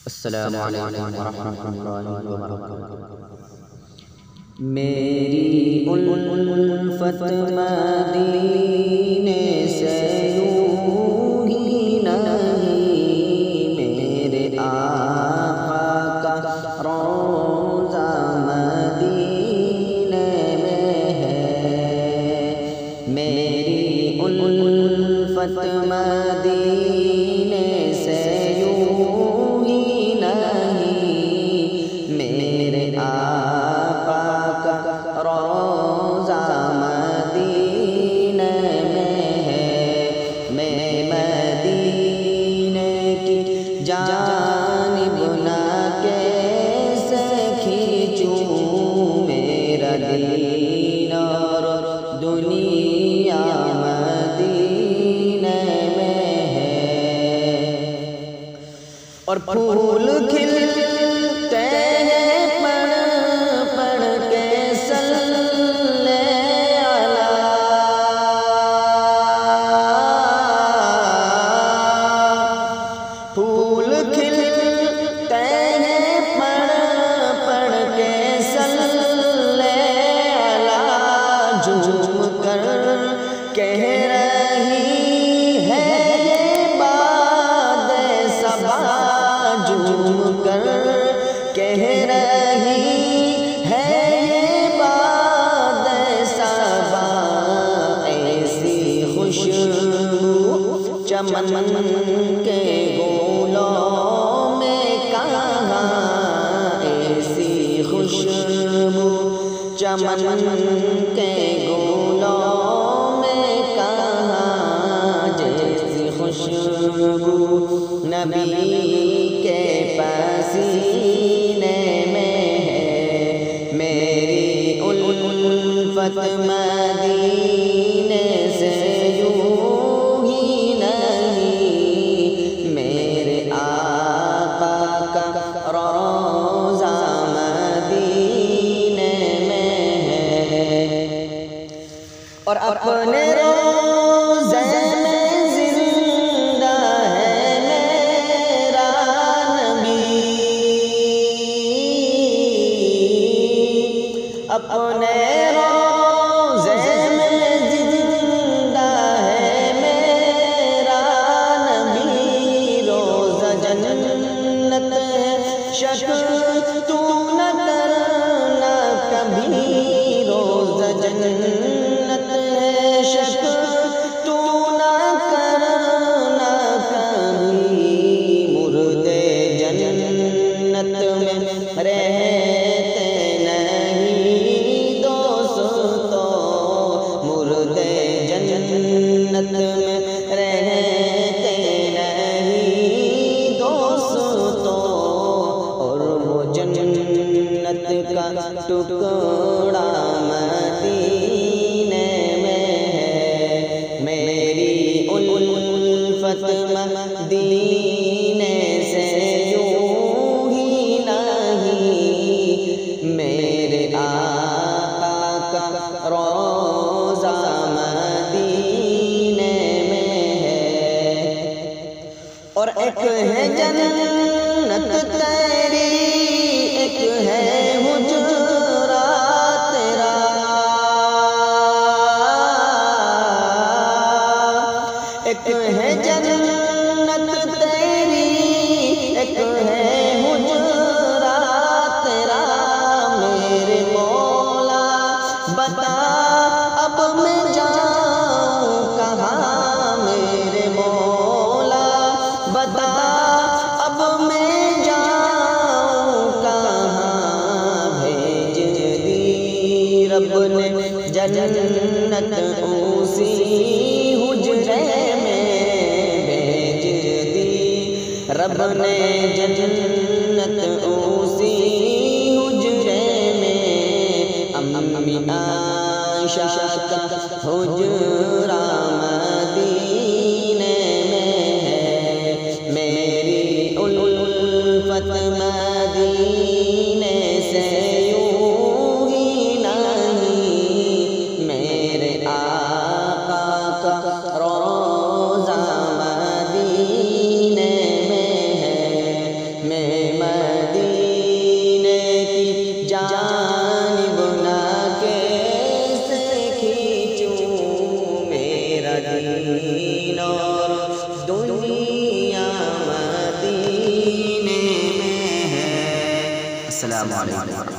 السلام علیکم ورحمۃ اللہ وبرکاتہ۔ میری الفت مدینے سے یوں ہی نہیں، میرے آقا کا روضہ مدینے میں ہے۔ میری الفت مدینے سے روضہ مدینے میں ہے۔ میں مدینے کی جانب نہ کیسے کھینچوں، میرا دین اور دنیا مدینے میں ہے۔ اور پھول کھلتے ہیں کہہ رہی ہے یہ باد صبا، جھوم کر کہہ رہی ہے یہ باد صبا، ایسی خوشبو چمن کے گلوں میں کہاں، ایسی خوشبو چمن کے گلوں خوشبو نبی کے پسینے میں ہے۔ میری الفت مدینے سے یوں ہی نہیں، میرے آقا کا روضہ مدینے میں ہے۔ اور اپنے روضے اپنے روضے میں زندہ ہے میرا نبی، روضہ جنت ہے شک تو نہ کرنا کبھی، روضہ جنت ہے شک تو نہ کرنا کبھی، مردے جنت میں رہتے جنت میں رہتے نہیں دوستو، اور وہ جنت کا ٹکڑا مدینے میں ہے۔ میری الفت مدینے سے یوں ہی نہیں، میرے آقا کا روضہ اور ایک ہے جنت تیری، ایک ہے حجرات تیرا، ایک ہے جنت تیری، ایک ہے حجرات تیرا، میرے مولا بتا اب میں جاؤں کہاں، میرے مولا بتا اب میں جاؤں کہاں، بھیج دی رب نے جنت اسی حجرے میں، بھیج دی رب نے جنت اسی حجرے میں، امی عائشہ کا حجرہ مدینے میں ہے۔ میری الفت مدینے سے یوں ہی نہیں، میرے آقا کا روضہ مدینے میں ہے۔ السلام علیکم۔